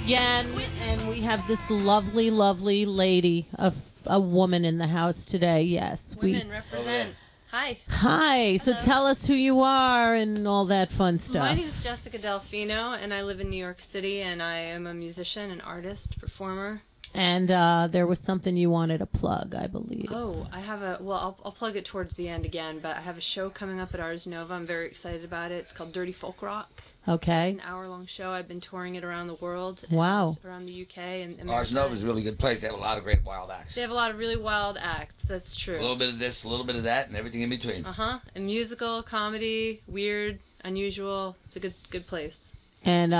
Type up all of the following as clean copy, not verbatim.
again, and we have this lovely, lovely lady, a woman in the house today. Yes, women represent. Hi. Hi. So tell us who you are and all that fun stuff. My name is Jessica Delfino, and I live in New York City, and I am a musician, an artist, performer. And there was something you wanted to plug, I believe. Oh, I have I'll plug it towards the end again, but I have a show coming up at Ars Nova. I'm very excited about it. It's called Dirty Folk Rock. Okay. It's an hour-long show. I've been touring it around the world. Wow. Around the UK and America. Ars Nova is a really good place. They have a lot of great wild acts. They have a lot of really wild acts. That's true. A little bit of this, a little bit of that, and everything in between. And musical, comedy, weird, unusual. It's a good place. And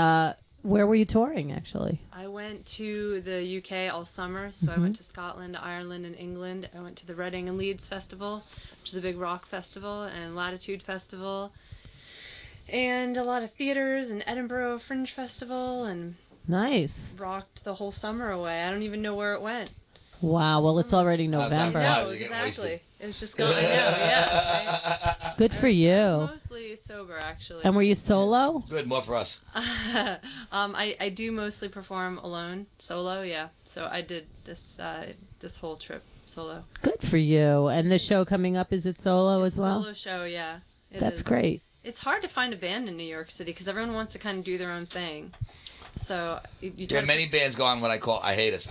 where were you touring, actually? I went to the UK all summer, so I went to Scotland, Ireland, and England. I went to the Reading and Leeds Festival, which is a big rock festival, and Latitude Festival, and a lot of theaters, and Edinburgh Fringe Festival, and nice. Rocked the whole summer away. I don't even know where it went. Wow, well, it's already November. No, exactly. It was just going. I know, yeah. Right? Good for you. Mostly sober, actually. And were you solo? Good, more for us. I do mostly perform alone, solo, yeah. So I did this whole trip solo. Good for you. And the show coming up, is it solo as well? Solo show, yeah. That's great. It's hard to find a band in New York City because everyone wants to kind of do their own thing. So there are many bands go on what I call hiatus.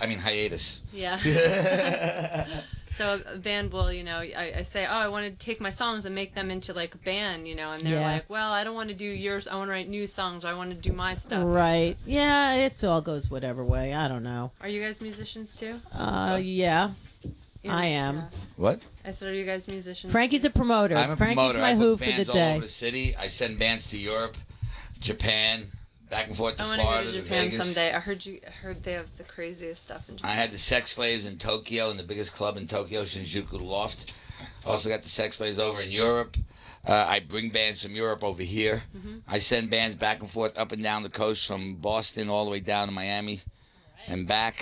Yeah. So a band will, I say, I want to take my songs and make them into like a band, and they're like, well, I don't want to do yours. I want to write new songs. Or I want to do my stuff. Right. Yeah, it all goes whatever way. I don't know. Are you guys musicians too? Yeah. I am. Yeah. What? I said, are you guys musicians? Frankie's a promoter. I'm a Frankie's promoter. my who for the day. All over the city. I send bands to Europe, Japan, back and forth to Florida, I want to go to Japan Vegas. someday. I heard they have the craziest stuff in Japan. I had the Sex Slaves in Tokyo, in the biggest club in Tokyo, Shinjuku Loft. Also got the Sex Slaves over in Europe. I bring bands from Europe over here. I send bands back and forth up and down the coast from Boston all the way down to Miami and back.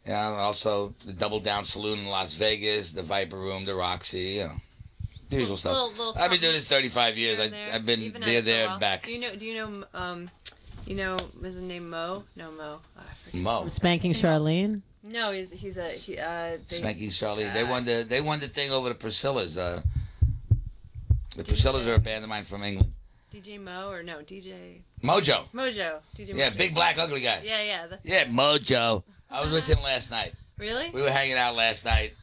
Also the Double Down Saloon in Las Vegas, the Viper Room, the Roxy, the usual stuff. I've been doing this 35 years. I've been there, and back. Do you know, is his name Mo? No, Mo. Oh, Mo. Spanking Charlene? No, he's Spanking Charlene. They won the thing over the Priscillas. The Priscillas are a band of mine from England. DJ Mo or no DJ Mojo. DJ Mojo. Yeah, big black ugly guy. Yeah. Mojo. I was with him last night. Really? We were hanging out last night.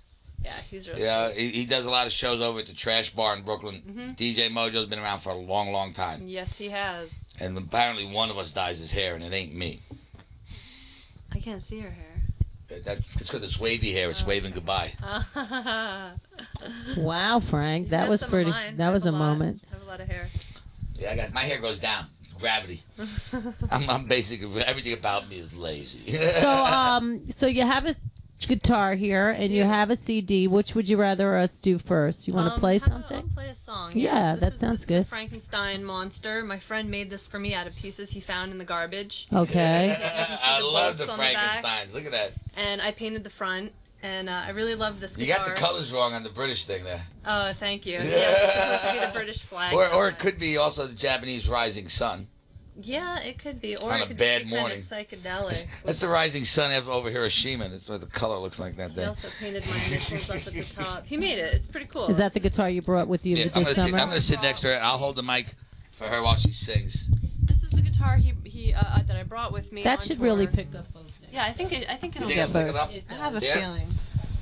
Yeah, he's really cool. He does a lot of shows over at the Trash Bar in Brooklyn. DJ Mojo's been around for a long, long time. Yes, he has. And apparently one of us dyes his hair, and it ain't me. I can't see your hair. It's because it's wavy hair. It's waving goodbye. Wow, Frank, that was pretty. That was a moment. I have a lot of hair. Yeah, my hair goes down. It's gravity. I'm basically everything about me is lazy. So you have a guitar here, and you have a CD. Which would you rather us do first? You want to play something? I'll play a song. Yeah, that sounds good. Frankenstein monster. My friend made this for me out of pieces he found in the garbage. Okay. I love the Frankensteins. Look at that. And I painted the front. And I really love this guitar. You got the colors wrong on the British thing there. Oh, thank you. Yeah, it's supposed to be the British flag. Or it could be also the Japanese rising sun. Yeah, it could be. Or on it could a bad be morning. Kind of psychedelic. That's the rising sun over Hiroshima. That's why the color looks like that there. He also painted my initials up at the top. He made it. It's pretty cool. Is that the guitar you brought with you this summer? I'm going to sit next to her. I'll hold the mic for her while she sings. This is the guitar that I brought with me. That should really pick up both names. Yeah, I think it'll get both. I have a feeling.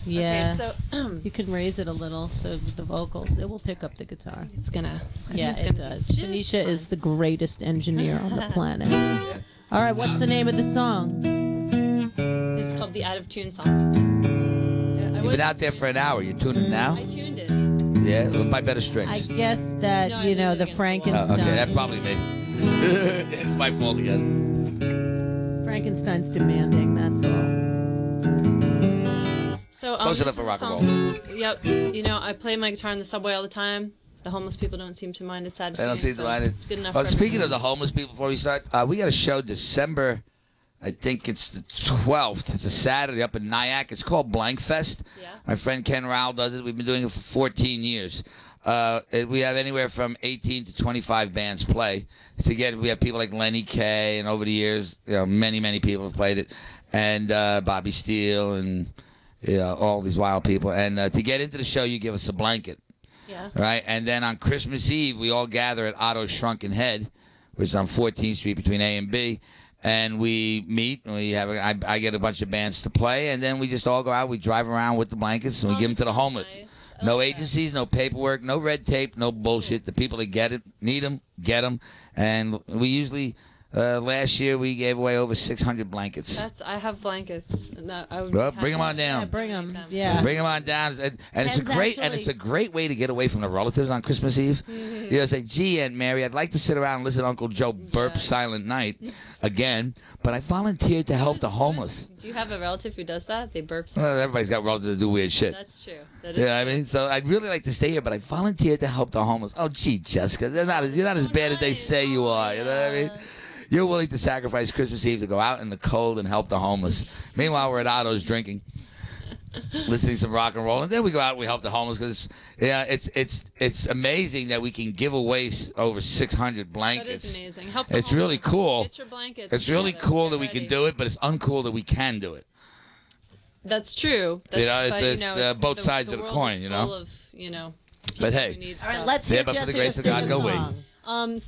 Yeah, okay, so you can raise it a little so the vocals, it will pick up the guitar. It's gonna. Yeah, it does. Tanisha is the greatest engineer on the planet. Yeah. All right, what's the name of the song? It's called the Out of Tune song. You've been out there for an hour. You tuned it now? I tuned it. Yeah, with my better strings. I guess that, the Frankenstein. Okay, that's probably me. It's my fault again. Frankenstein's demanding, that's all. So, close enough for rock and roll. Yep. I play my guitar in the subway all the time. The homeless people don't seem to mind. It's sad to see. They don't seem to mind it. It's good enough Well, for speaking everyone. of the homeless people, before we start, we got a show December, I think it's the 12th. It's a Saturday up in Nyack. It's called Blank Fest. Yeah. My friend Ken Rowell does it. We've been doing it for 14 years. We have anywhere from 18 to 25 bands play. We have people like Lenny Kaye, and over the years, many people have played it, and Bobby Steele, and all these wild people. And to get into the show, you give us a blanket. Yeah. Right, and then on Christmas Eve, we all gather at Otto's Shrunken Head, which is on 14th Street between A and B, and we meet. And I get a bunch of bands to play, and then we just all go out. We drive around with the blankets, and we give them to the homeless. Nice. No agencies, no paperwork, no red tape, no bullshit. The people that get it, need them, get them, and we usually. Last year we gave away over 600 blankets. I have blankets. No, bring them on down. Yeah, bring them. Yeah. Bring them on down. And it's a great way to get away from the relatives on Christmas Eve. Mm-hmm. Say, gee, Aunt Mary, I'd like to sit around and listen to Uncle Joe burp Silent Night again, but I volunteered to help the homeless. Do you have a relative who does that? They burp. Well, everybody's got relatives that do weird shit. That's true. I mean? So I'd really like to stay here, but I volunteered to help the homeless. Oh, gee, Jessica, you're not as bad as they say you are. You know what I mean? You're willing to sacrifice Christmas Eve to go out in the cold and help the homeless. Meanwhile, we're at Otto's drinking, listening to some rock and roll, and then we go out and we help the homeless because it's amazing that we can give away over 600 blankets. That is amazing. Help the it's homeless. really cool. Get your blankets. It's really cool that we can do it, but it's uncool that we can do it. That's true. It's both sides of the coin, Full of, But hey, all right, let's hear but for the grace of God, go away.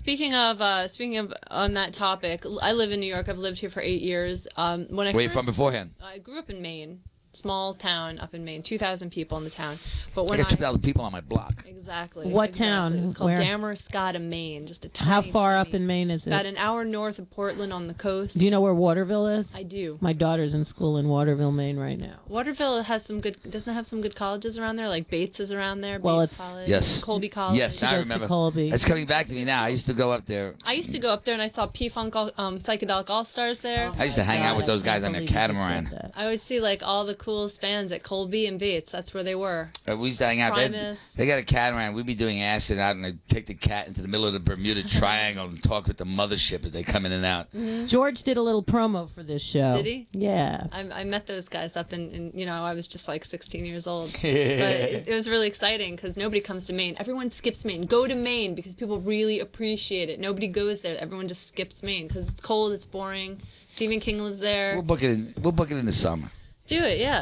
Speaking of on that topic, I live in New York. I've lived here for 8 years. Where are you from beforehand? I grew up in Maine, small town up in Maine, 2,000 people in the town. But I got 2,000 people on my block. Exactly. What town? It's called Where? Damerscott, Maine. Just a tiny. How far up in Maine is it? About an hour north of Portland on the coast. Do you know where Waterville is? I do. My daughter's in school in Waterville, Maine, right now. Waterville doesn't it have some good colleges around there? Like Bates is around there. Well, Bates it's College, yes, Colby College. Yes, I remember. Colby. It's coming back to me now. I used to go up there. I used to go up there and I saw P-Funk Psychedelic All-Stars there. I used to hang out with those guys on their catamaran. I would see like all the coolest bands at Colby and Bates. That's where they were. We used to hang out. They got a catamaran. We'd be doing acid out, and I'd take the cat into the middle of the Bermuda Triangle and talk with the mothership as they come in and out. Mm-hmm. George did a little promo for this show. Did he? Yeah. I met those guys up in I was just like 16 years old. But it was really exciting because nobody comes to Maine. Everyone skips Maine. Go to Maine because people really appreciate it. Nobody goes there. Everyone just skips Maine because it's cold, it's boring. Stephen King lives there. We'll book it in the summer. Do it, yeah.